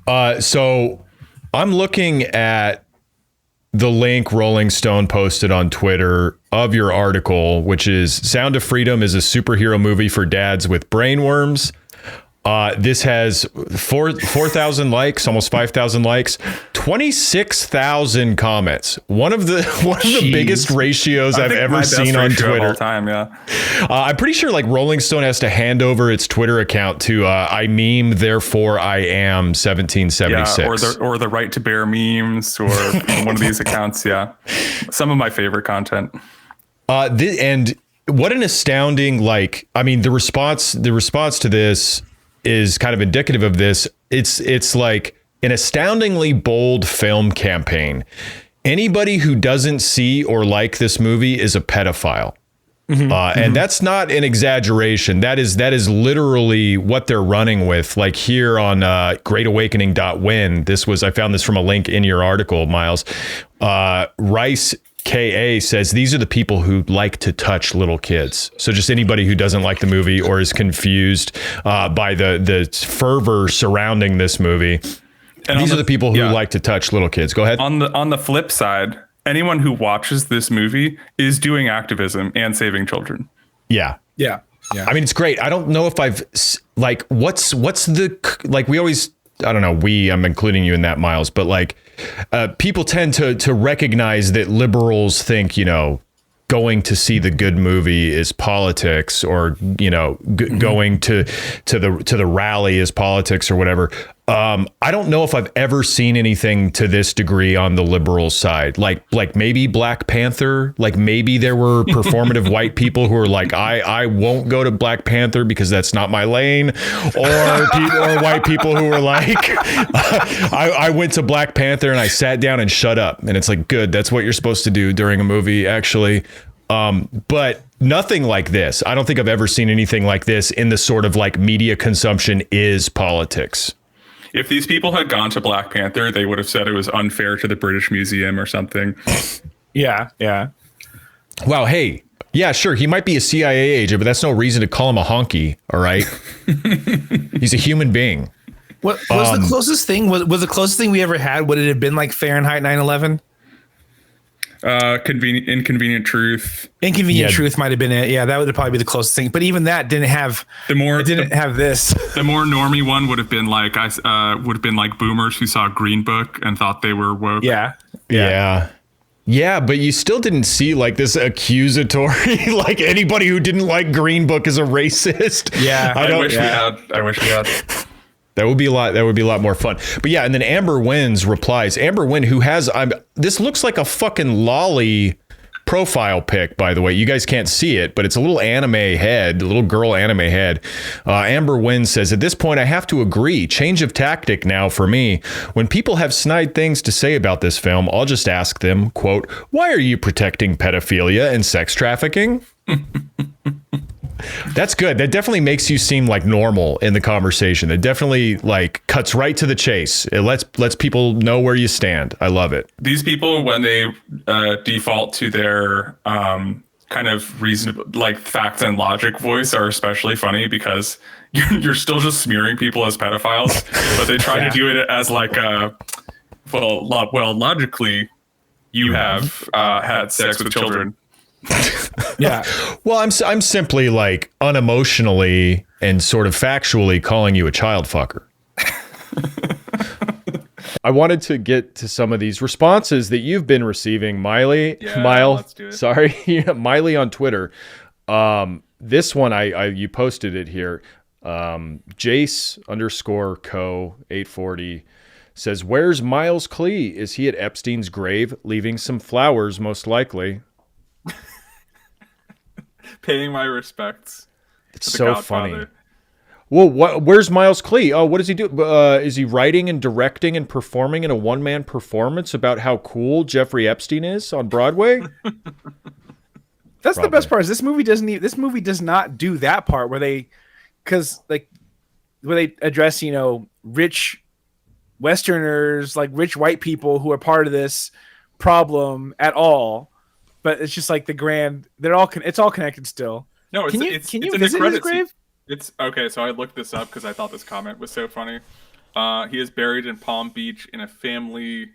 So I'm looking at the link Rolling Stone posted on Twitter of your article, which is Sound of Freedom is a superhero movie for dads with brainworms. This has 4,000 likes, almost 5,000 likes, 26,000 comments. One of the biggest ratios I've ever seen on Twitter. Of all time, yeah. I'm pretty sure like Rolling Stone has to hand over its Twitter account to I meme, therefore I am 1776. Yeah, or the right to bear memes or one of these accounts. Yeah, some of my favorite content. And what an astounding, like, I mean, the response to this is kind of indicative of this. It's like an astoundingly bold film campaign. Anybody who doesn't see or like this movie is a pedophile. And that's not an exaggeration. That is literally what they're running with. Like here on greatawakening.win, I found this from a link in your article, Miles. Rice KA says these are the people who like to touch little kids. So just anybody who doesn't like the movie or is confused by the fervor surrounding this movie. And these are the people who like to touch little kids. Go ahead. On the flip side, anyone who watches this movie is doing activism and saving children. Yeah. Yeah. I mean, it's great. I don't know if I've like what's the like we always. I don't know. I'm including you in that, Miles, but like people tend to recognize that liberals think, going to see the good movie is politics, or, going to the rally is politics or whatever. I don't know if I've ever seen anything to this degree on the liberal side. Like maybe Black Panther, like maybe there were performative white people who are like, I won't go to Black Panther because that's not my lane, or white people who were like, I went to Black Panther and I sat down and shut up. And it's like, good. That's what you're supposed to do during a movie, actually. But nothing like this. I don't think I've ever seen anything like this in the sort of like media consumption is politics. If these people had gone to Black Panther, they would have said it was unfair to the British Museum or something. Yeah. Wow. Hey, yeah, sure. He might be a CIA agent, but that's no reason to call him a honky. All right. He's a human being. What was the closest thing? Was the closest thing we ever had? Would it have been like Fahrenheit 9/11? Inconvenient Truth. Inconvenient Truth might have been it. Yeah, that would probably be the closest thing. But even that didn't have have this. The more normie one would have been like boomers who saw Green Book and thought they were woke. Yeah, but you still didn't see like this accusatory, like anybody who didn't like Green Book is a racist. Yeah, I wish we had. That would be a lot more fun. But yeah, and then Amber Wynn's replies. Amber Wynn, who has this looks like a fucking lolly profile pic, by the way. You guys can't see it, but it's a little anime head, a little girl anime head. Amber Wynn says, at this point, I have to agree. Change of tactic now for me. When people have snide things to say about this film, I'll just ask them, quote, why are you protecting pedophilia and sex trafficking? That's good. That definitely makes you seem like normal in the conversation. It definitely like cuts right to the chase. It lets people know where you stand. I love it. These people, when they default to their kind of reasonable, like facts and logic voice, are especially funny because you're still just smearing people as pedophiles, but they try to do it as like logically, you have had sex with children. Yeah. Well, I'm simply like unemotionally and sort of factually calling you a child fucker. I wanted to get to some of these responses that you've been receiving, Miley. Let's do it. Sorry, Miley on Twitter. This one you posted it here. Jace_co840 says, "Where's Miles Klee? Is he at Epstein's grave, leaving some flowers, most likely?" Paying my respects. It's so funny. Well, where's Miles Klee? Oh, what does he do? Is he writing and directing and performing in a one-man performance about how cool Jeffrey Epstein is on Broadway? That's the best part. Is this movie does not do that part where they address, rich Westerners, like rich white people who are part of this problem at all. But it's just like it's all connected still. No, can you in visit the his grave? It's okay. So I looked this up because I thought this comment was so funny. He is buried in Palm Beach in a family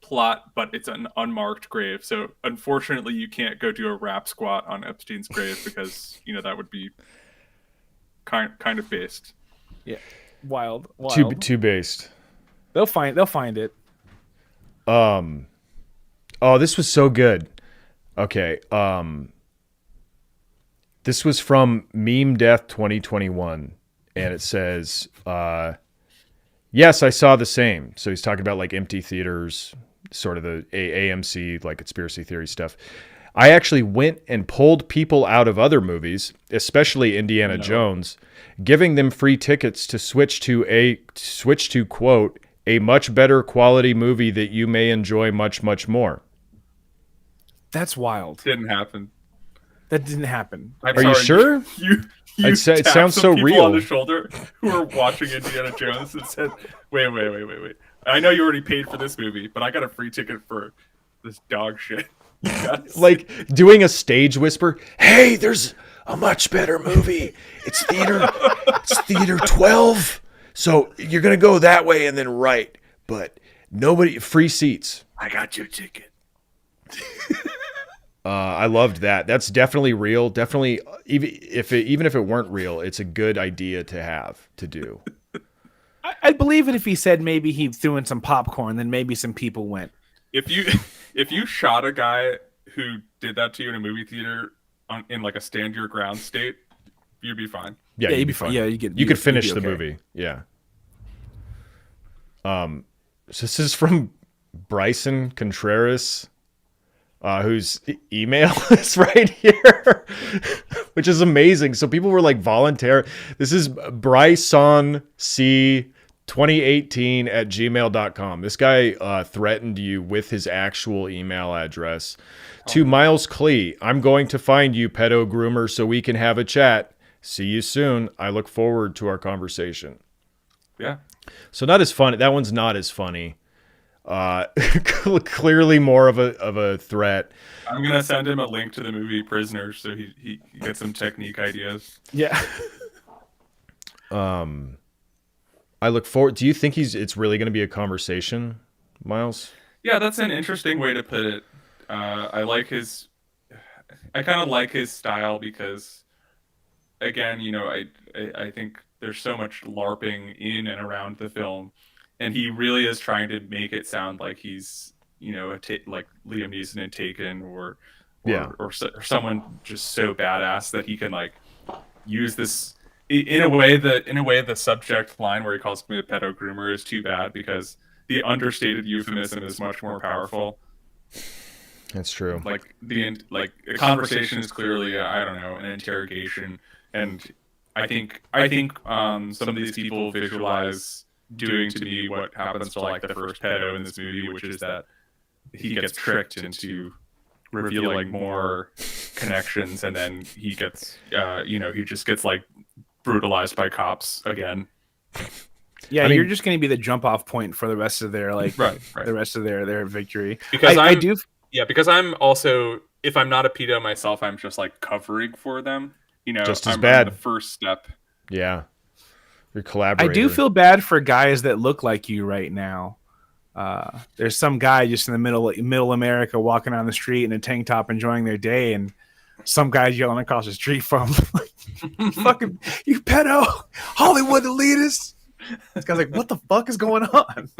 plot, but it's an unmarked grave. So unfortunately, you can't go do a rap squat on Epstein's grave because that would be kind of based. Yeah, wild. Too based. They'll find it. Oh, this was so good. Okay. This was from Meme Death 2021, and it says, yes, I saw the same. So he's talking about like empty theaters, sort of the AMC, like conspiracy theory stuff. I actually went and pulled people out of other movies, especially Indiana Jones, giving them free tickets to switch to quote, a much better quality movie that you may enjoy much, much more. That's wild. Didn't happen. That didn't happen. Are you sure? You I'd say it sounds so people real. on the shoulder who are watching Indiana Jones and said, wait. I know you already paid for this movie, but I got a free ticket for this dog shit. Like doing a stage whisper. Hey, there's a much better movie. It's theater 12. So you're going to go that way and then right. But free seats. I got your ticket. I loved that. That's definitely real. Definitely, even if it weren't real, it's a good idea to do. I'd believe it if he said maybe he threw in some popcorn, then maybe some people went. If you shot a guy who did that to you in a movie theater in like a stand your ground state, you'd be fine. Yeah, you'd be fine. Yeah, you could finish the movie. Yeah. So this is from Bryson Contreras. Whose email is right here, which is amazing. So people were like volunteer. This is Bryson C 2018@gmail.com. This guy threatened you with his actual email address. To Miles Klee, I'm going to find you, pedo groomer, so we can have a chat. See you soon. I look forward to our conversation. Yeah. So not as funny. That one's not as funny. Clearly more of a threat. I'm gonna send him a link to the movie Prisoners so he gets some technique ideas. Yeah. I look forward. Do you think it's really going to be a conversation, Miles? Yeah, that's an interesting way to put it. I kind of like his style because, again, I think there's so much LARPing in and around the film. And he really is trying to make it sound like he's, like Liam Neeson in Taken or someone just so badass that he can like use this in a way the subject line where he calls me a pedo groomer is too bad because the understated euphemism is much more powerful. That's true. Like the conversation is clearly an interrogation, and I think some of these people visualize doing to me what happens to like the first pedo in this movie, which is that he gets tricked into revealing more connections, and then he gets he just gets like brutalized by cops again. Yeah, you're just going to be the jump off point for the rest of their right. the rest of their victory. Because because I'm also, if I'm not a pedo myself, I'm just like covering for them. Just as I'm bad. The first step. Yeah. Your collaborator. I do feel bad for guys that look like you right now. There's some guy just in the middle America walking down the street in a tank top enjoying their day, and some guy's yelling across the street from fucking you pedo Hollywood elitist. This guy's like, what the fuck is going on?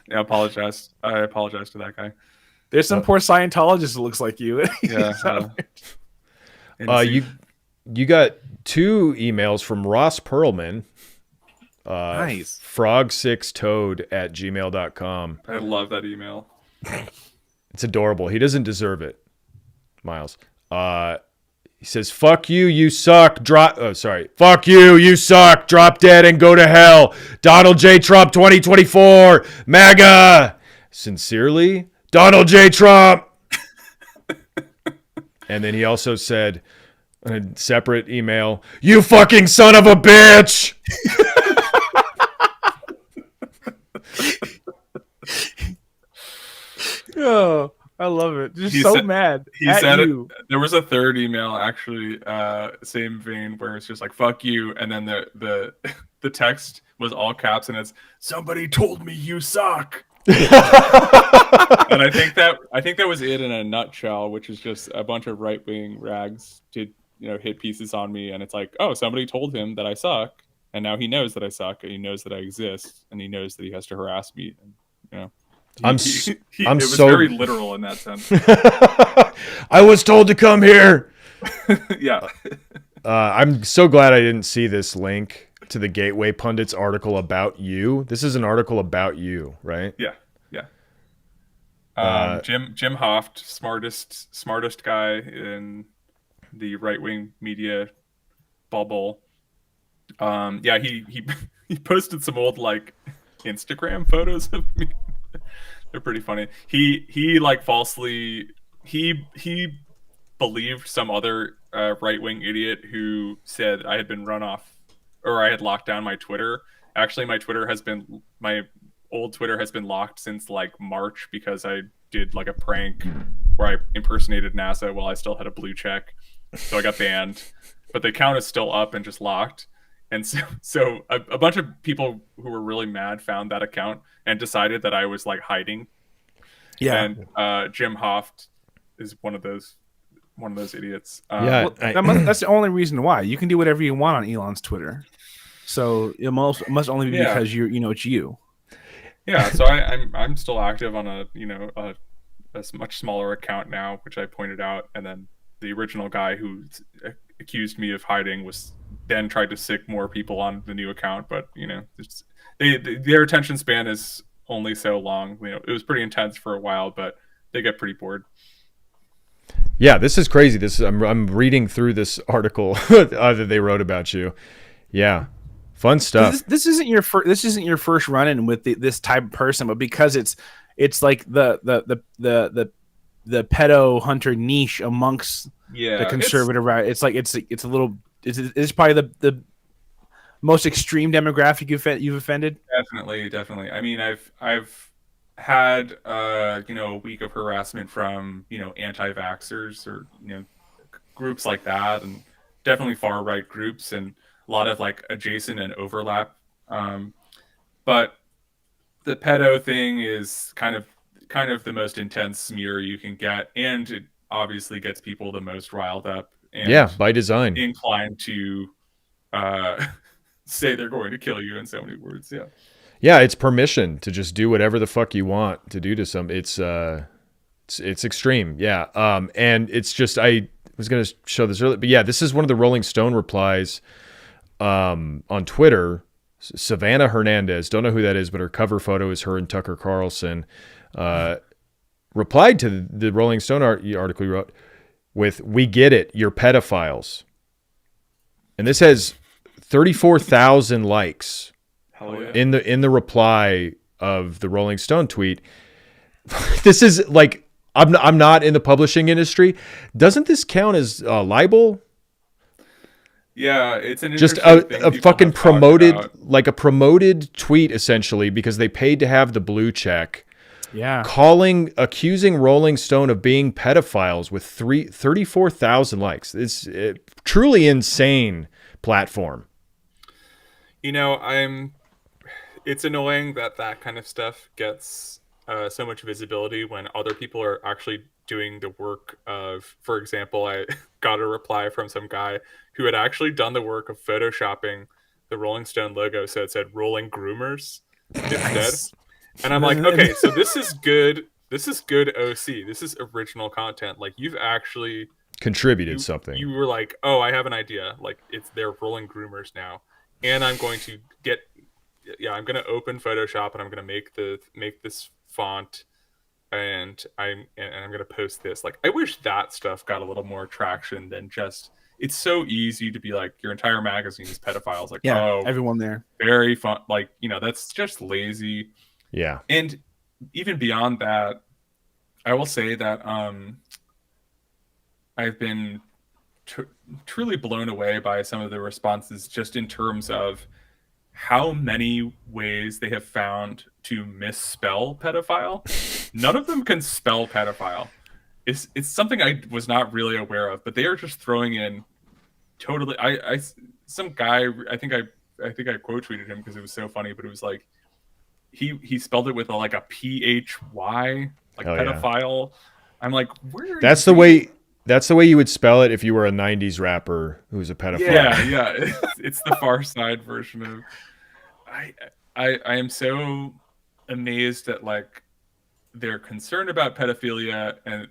Yeah, I apologize to that guy. There's some poor Scientologist that looks like you. Yeah. You got 2 emails from Ross Perlman. Nice. frog6toad@gmail.com. I love that email. It's adorable. He doesn't deserve it, Miles. He says, fuck you, you suck. Fuck you, you suck. Drop dead and go to hell. Donald J. Trump 2024. MAGA. Sincerely, Donald J. Trump. And then he also said, in a separate email, you fucking son of a bitch. Oh, I love it. Just He so said- mad He at said you. there was a third email actually, same vein, where it's just like "fuck you," and then the the text was all caps, and it's "somebody told me you suck." And I think that was it in a nutshell, which is just a bunch of right wing rags did hit pieces on me, and it's like, oh, somebody told him that I suck, and now he knows that I suck, and he knows that I exist, and he knows that he has to harass me, and I'm it was so very literal in that sense. I was told to come here. Yeah. I'm so glad I didn't see this link to the Gateway Pundits article about you. This is an article about you, right? Yeah. Jim Hoft, smartest guy in the right wing media bubble. He posted some old like Instagram photos of me. They're pretty funny. He like falsely he believed some other right wing idiot who said I had been run off or I had locked down my Twitter. Actually, my old Twitter has been locked since like March because I did like a prank where I impersonated NASA while I still had a blue check. So I got banned, but the account is still up and just locked. And so a bunch of people who were really mad found that account and decided that I was like hiding. Yeah. And Jim Hoft is one of those idiots. Yeah. Well, that's the only reason why. You can do whatever you want on Elon's Twitter. So it must only be because it's you. Yeah, so I'm still active on a much smaller account now, which I pointed out, and then the original guy who accused me of hiding was then tried to sick more people on the new account, but their attention span is only so long. It was pretty intense for a while, but they get pretty bored. Yeah, this is crazy. I'm reading through this article that they wrote about you. Yeah. Fun stuff. This isn't your first run-in with this type of person, but because it's like the pedo hunter niche amongst the conservative right. It's like it's probably the most extreme demographic you've offended. Definitely. I mean, I've had a week of harassment from anti-vaxxers or groups like that, and definitely far right groups, and a lot of like adjacent and overlap. But the pedo thing is kind of the most intense smear you can get, and it obviously gets people the most riled up and by design inclined to say they're going to kill you in so many words. Yeah, it's permission to just do whatever the fuck you want to do to some. It's extreme. Yeah. And it's just, I was going to show this earlier, but yeah, this is one of the Rolling Stone replies on Twitter. Savannah Hernandez, don't know who that is, but her cover photo is her and Tucker Carlson, replied to the Rolling Stone article you wrote with, "We get it, you're pedophiles." And this has 34,000 likes. Hell yeah. In the reply of the Rolling Stone tweet. This is like, I'm not in the publishing industry. Doesn't this count as libel? Yeah, it's an just interesting a thing fucking promoted, about. a promoted tweet essentially, because they paid to have the blue check. Yeah, accusing Rolling Stone of being pedophiles with 34,000 likes. It's truly insane platform. It's annoying that kind of stuff gets so much visibility when other people are actually doing the work of, for example, I got a reply from some guy who had actually done the work of photoshopping the Rolling Stone logo so it said Rolling Groomers instead. And I'm like, okay, so this is good. This is good OC. This is original content. Like, you've actually contributed something. You were like, oh, I have an idea. Like, they're Rolling Groomers now. And I'm going to I'm going to open Photoshop and I'm going to make this font, and I'm going to post this. Like, I wish that stuff got a little more traction than just, it's so easy to be like, your entire magazine is pedophiles. Like, everyone there. Very fun. Like, that's just lazy. Yeah. And even beyond that, I will say that I've been truly blown away by some of the responses, just in terms of how many ways they have found to misspell pedophile. none of them can spell pedophile. It's something I was not really aware of, but they are just throwing in totally. Some guy, I think I quote tweeted him because it was so funny, but it was like he spelled it with like a PHY, like pedophile. I'm like, where? That's the way. That's the way you would spell it if you were a '90s rapper who's a pedophile. Yeah. It's the Far Side version of. I am so amazed at like their concern about pedophilia and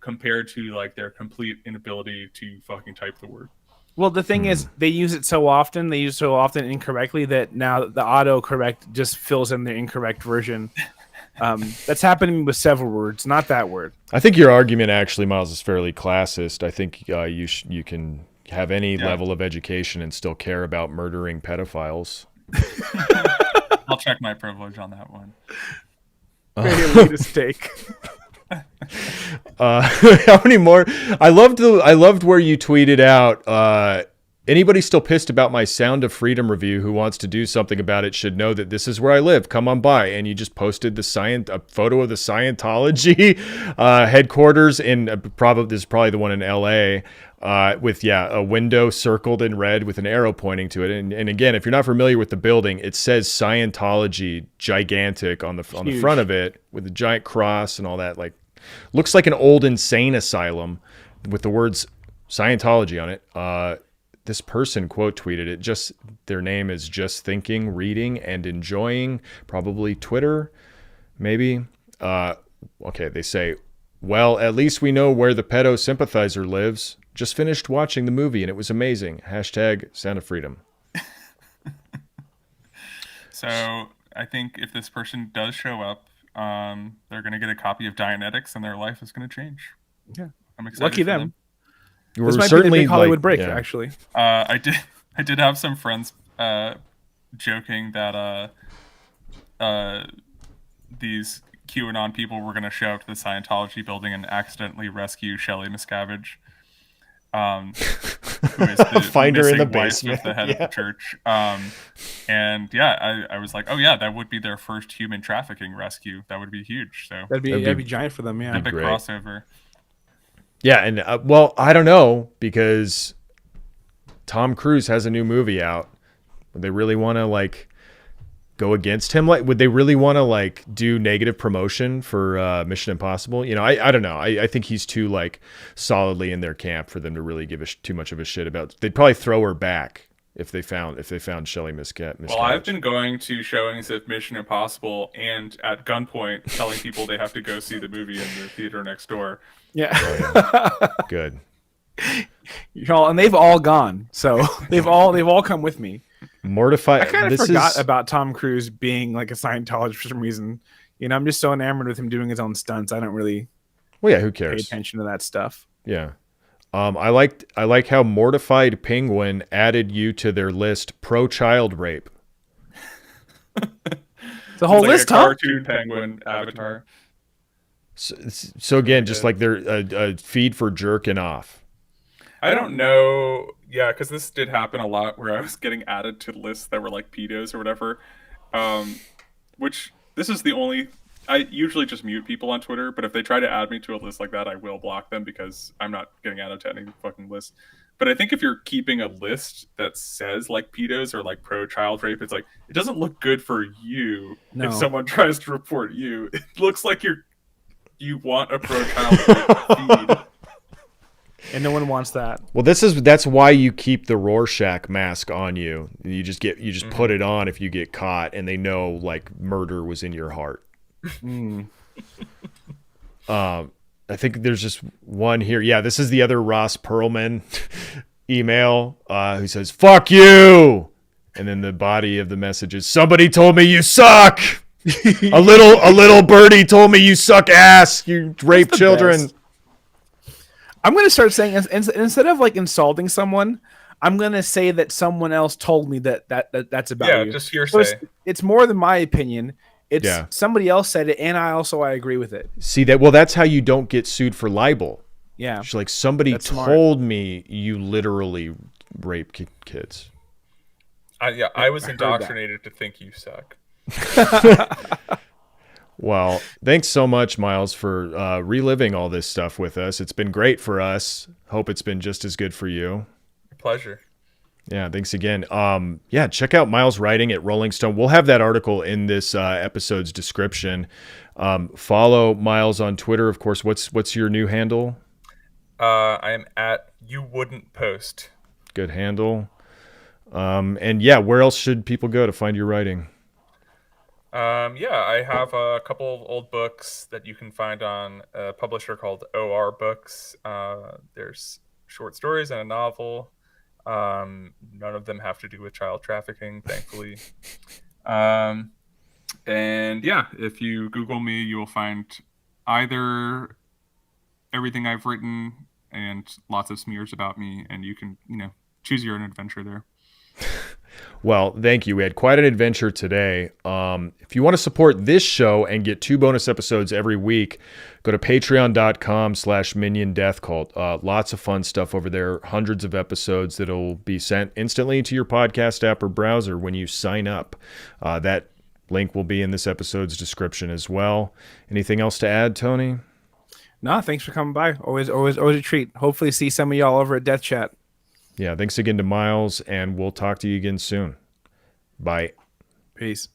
compared to like their complete inability to fucking type the word. Well, the thing is, they use it so often, incorrectly that now the autocorrect just fills in the incorrect version. That's happening with several words, not that word. I think your argument actually, Miles, is fairly classist. I think you can have any level of education and still care about murdering pedophiles. I'll check my privilege on that one. Maybe a steak. How many more? I loved where you tweeted out. Anybody still pissed about my Sound of Freedom review who wants to do something about it should know that this is where I live. Come on by. And you just posted a photo of the Scientology headquarters in this is probably the one in LA with a window circled in red with an arrow pointing to it. And again, if you're not familiar with the building, it says Scientology gigantic on the front of it with a giant cross and all that. Like, looks like an old insane asylum with the words Scientology on it. This person quote tweeted it. Their name is Just Thinking, Reading, and Enjoying. Probably Twitter, maybe. Okay, they say, well, at least we know where the pedo sympathizer lives. Just finished watching the movie and it was amazing. # Sound of Freedom. So I think if this person does show up, they're going to get a copy of Dianetics and their life is going to change. Yeah, I'm excited. Lucky them. This might be the big Hollywood break, actually. I did have some friends joking that these QAnon people were going to show up to the Scientology building and accidentally rescue Shelley Miscavige, who is the find her in the wife basement of the head of the church. And I was like, oh yeah, that would be their first human trafficking rescue. That would be huge. So that'd be giant for them. Yeah, epic crossover. Yeah, and well, I don't know, because Tom Cruise has a new movie out. Would they really want to like go against him? Like, would they really want to like do negative promotion for Mission Impossible? You know, I don't know. I think he's too like solidly in their camp for them to really give too much of a shit about. They'd probably throw her back if they found Shelley Miscavige. Well, I've been going to showings of Mission Impossible and at gunpoint telling people they have to go see the movie in the theater next door. Yeah. Good. And they've all gone. So they've all come with me. Mortified. I kind of forgot about Tom Cruise being like a Scientologist for some reason. You know, I'm just so enamored with him doing his own stunts. I don't really who cares? Pay attention to that stuff. Yeah. I like how Mortified Penguin added you to their list pro-child rape. The whole list, huh? Cartoon penguin avatar. So again, just like they're a feed for jerking off. I don't know. Yeah, because this did happen a lot where I was getting added to lists that were like pedos or whatever. Which this is the only. I usually just mute people on Twitter, but if they try to add me to a list like that, I will block them because I'm not getting added to any fucking list. But I think if you're keeping a list that says like pedos or like pro-child rape, it's like it doesn't look good for you if someone tries to report you. It looks like you want a pro-child rape feed. And no one wants that. Well, that's why you keep the Rorschach mask on you. You just put it on if you get caught, and they know like murder was in your heart. I think there's just one here. Yeah, this is the other Ross Perlman email who says "fuck you," and then the body of the message is "somebody told me you suck." a little birdie told me you suck ass. You rape children. Best. I'm gonna start saying instead of like insulting someone, I'm gonna say that someone else told me that's about you. Yeah, just hearsay. So it's more than my opinion. It's somebody else said it, and I agree with it. See that? Well, that's how you don't get sued for libel. Yeah, it's like somebody told me you literally rape kids. I was indoctrinated to think you suck. Well, thanks so much, Miles, for reliving all this stuff with us. It's been great for us. Hope it's been just as good for you. Pleasure. Yeah, thanks again. Yeah, check out Miles' writing at Rolling Stone. We'll have that article in this episode's description. Follow Miles on Twitter, of course. What's your new handle? I am at You Wouldn't Post. Good handle. And yeah, where else should people go to find your writing? Yeah, I have a couple of old books that you can find on a publisher called OR Books. There's short stories and a novel. None of them have to do with child trafficking, thankfully. And yeah, if you Google me, you will find either everything I've written and lots of smears about me, and you can, choose your own adventure there. Well, thank you. We had quite an adventure today. If you want to support this show and get 2 bonus episodes every week, go to patreon.com/Minion Death Cult. Lots of fun stuff over there. Hundreds of episodes that'll be sent instantly to your podcast app or browser when you sign up. That link will be in this episode's description as well. Anything else to add, Tony? No, thanks for coming by. Always a treat. Hopefully see some of y'all over at Death Chat. Yeah, thanks again to Miles, and we'll talk to you again soon. Bye. Peace.